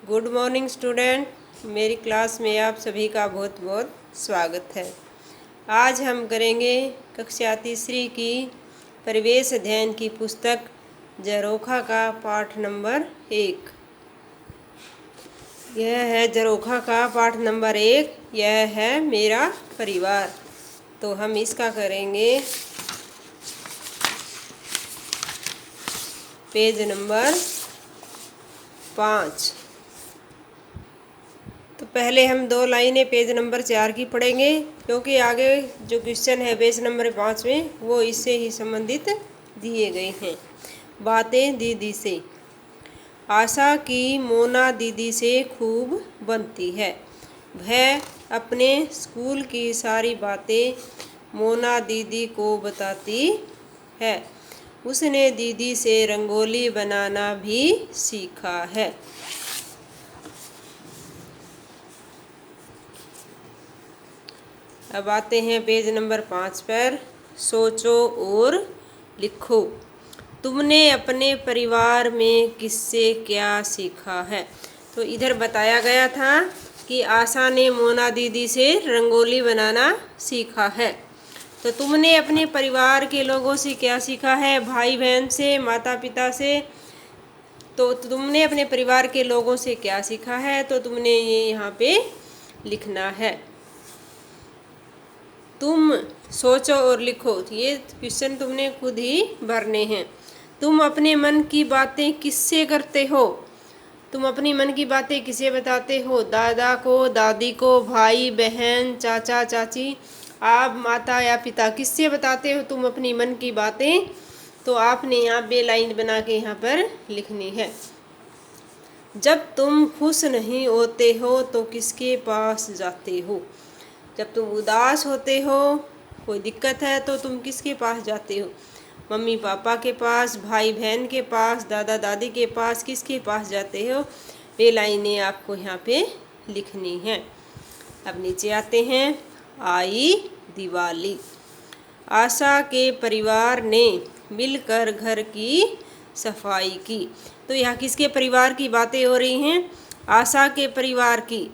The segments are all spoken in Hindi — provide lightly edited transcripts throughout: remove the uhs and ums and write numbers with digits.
Good morning student. मेरी क्लास में आप सभी का बहुत बहुत स्वागत है। आज हम करेंगे कक्षा तीसरी की परिवेश अध्ययन की पुस्तक झरोखा का पाठ नंबर 1। यह है झरोखा का पाठ नंबर 1। यह है मेरा परिवार। तो हम इसका करेंगे पेज नंबर 5। तो पहले हम 2 लाइनें पेज नंबर 4 की पढ़ेंगे, क्योंकि आगे जो क्वेश्चन है पेज नंबर 5 में वो इससे ही संबंधित दिए गए हैं। बातें दीदी से। आशा की मोना दीदी से खूब बनती है। वह अपने स्कूल की सारी बातें मोना दीदी को बताती है। उसने दीदी से रंगोली बनाना भी सीखा है। अब आते हैं पेज नंबर 5 पर। सोचो और लिखो। तुमने अपने परिवार में किससे क्या सीखा है? तो इधर बताया गया था कि आशा ने मोना दीदी से रंगोली बनाना सीखा है। तो तुमने अपने परिवार के लोगों से क्या सीखा है? भाई बहन से, माता पिता से। तो तुमने अपने परिवार के लोगों से क्या सीखा है? तो तुमने ये यहाँ पे लिखना है। तुम सोचो और लिखो। ये क्वेश्चन तुमने खुद ही भरने हैं। तुम अपने मन की बातें किससे करते हो? तुम अपनी मन की बातें किसे बताते हो? दादा को, दादी को, भाई बहन, चाचा चाची, आप माता या पिता, किससे बताते हो तुम अपनी मन की बातें? तो आपने यहाँ बे लाइन बना के यहाँ पर लिखनी है। जब तुम खुश नहीं होते हो तो किसके पास जाते हो? जब तुम उदास होते हो, कोई दिक्कत है, तो तुम किसके पास जाते हो? मम्मी पापा के पास, भाई बहन के पास, दादा दादी के पास, किसके पास जाते हो? वे लाइनें आपको यहाँ पे लिखनी है। अब नीचे आते हैं। आई दिवाली। आशा के परिवार ने मिलकर घर की सफाई की। तो यहाँ किसके परिवार की बातें हो रही हैं? आशा के परिवार की।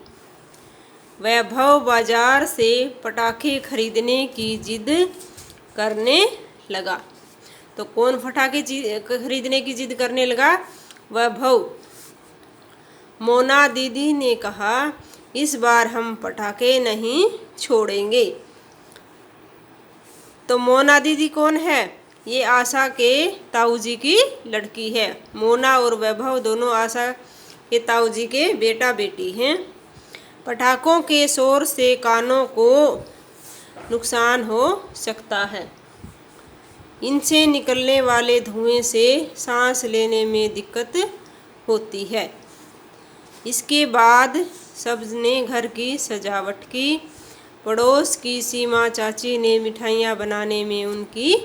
वैभव बाजार से पटाखे खरीदने की जिद करने लगा। तो कौन पटाखे खरीदने की जिद करने लगा? वैभव। मोना दीदी ने कहा, इस बार हम पटाखे नहीं छोड़ेंगे। तो मोना दीदी कौन है? ये आशा के ताऊ जी की लड़की है। मोना और वैभव दोनों आशा के ताऊ जी के बेटा बेटी हैं। पटाखों के शोर से कानों को नुकसान हो सकता है। इनसे निकलने वाले धुएं से सांस लेने में दिक्कत होती है। इसके बाद सबने घर की सजावट की। पड़ोस की सीमा चाची ने मिठाइयाँ बनाने में उनकी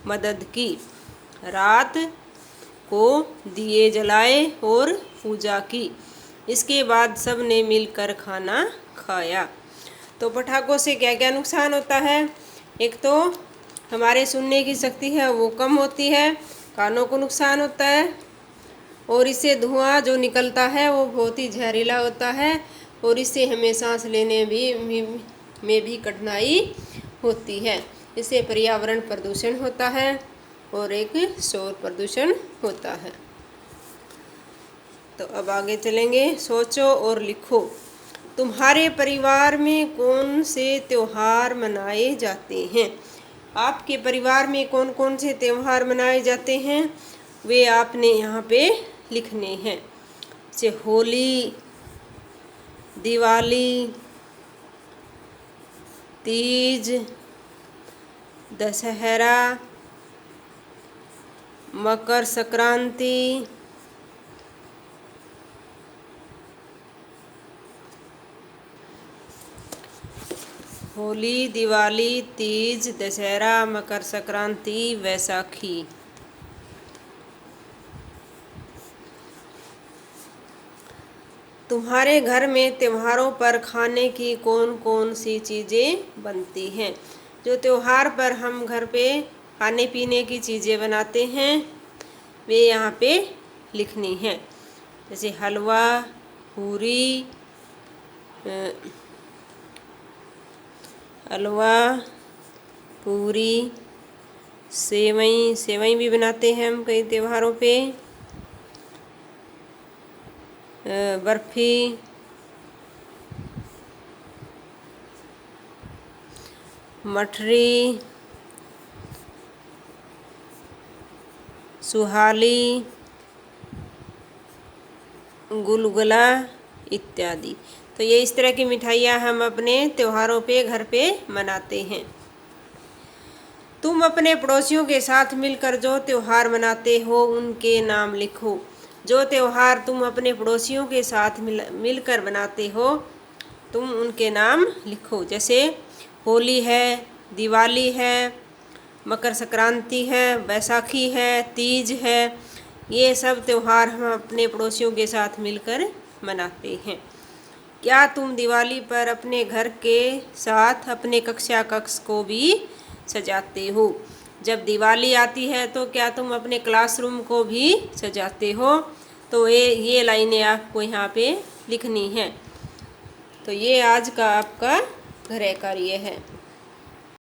मदद की। रात को दिए जलाए और पूजा की। इसके बाद सब ने मिलकर खाना खाया। तो पटाखों से क्या क्या नुकसान होता है? एक तो हमारे सुनने की शक्ति है वो कम होती है, कानों को नुकसान होता है, और इससे धुआं जो निकलता है वो बहुत ही जहरीला होता है, और इससे हमें सांस लेने में भी कठिनाई होती है। इससे पर्यावरण प्रदूषण होता है और एक शोर प्रदूषण होता है। तो अब आगे चलेंगे। सोचो और लिखो। तुम्हारे परिवार में कौन से त्योहार मनाए जाते हैं? आपके परिवार में कौन कौन से त्योहार मनाए जाते हैं वे आपने यहाँ पे लिखने हैं। जैसे होली, दिवाली, तीज, दशहरा, मकर संक्रांति, होली, दिवाली, तीज, दशहरा, मकर संक्रांति, वैसाखी। तुम्हारे घर में त्योहारों पर खाने की कौन कौन सी चीज़ें बनती हैं? जो त्योहार पर हम घर पे खाने पीने की चीज़ें बनाते हैं वे यहाँ पे लिखनी हैं। जैसे हलवा, पूरी, हलवा, पूरी, सेवई, सेवई भी बनाते हैं हम कई त्योहारों पे, बर्फ़ी, मठरी, सुहाली, गुलगुला इत्यादि। तो ये इस तरह की मिठाइयाँ हम अपने त्योहारों पे घर पे मनाते हैं। तुम अपने पड़ोसियों के साथ मिलकर जो त्योहार मनाते हो उनके नाम लिखो। जो त्योहार तुम अपने पड़ोसियों के साथ मिलकर मनाते हो तुम उनके नाम लिखो। जैसे होली है, दिवाली है, मकर संक्रांति है, बैसाखी है, तीज है, ये सब त्योहार हम अपने पड़ोसियों के साथ मिलकर मनाते हैं। क्या तुम दिवाली पर अपने घर के साथ अपने कक्षा कक्ष को भी सजाते हो? जब दिवाली आती है तो क्या तुम अपने क्लासरूम को भी सजाते हो? तो ये लाइनें आपको यहाँ पे लिखनी है। तो ये आज का आपका गृह कार्य है।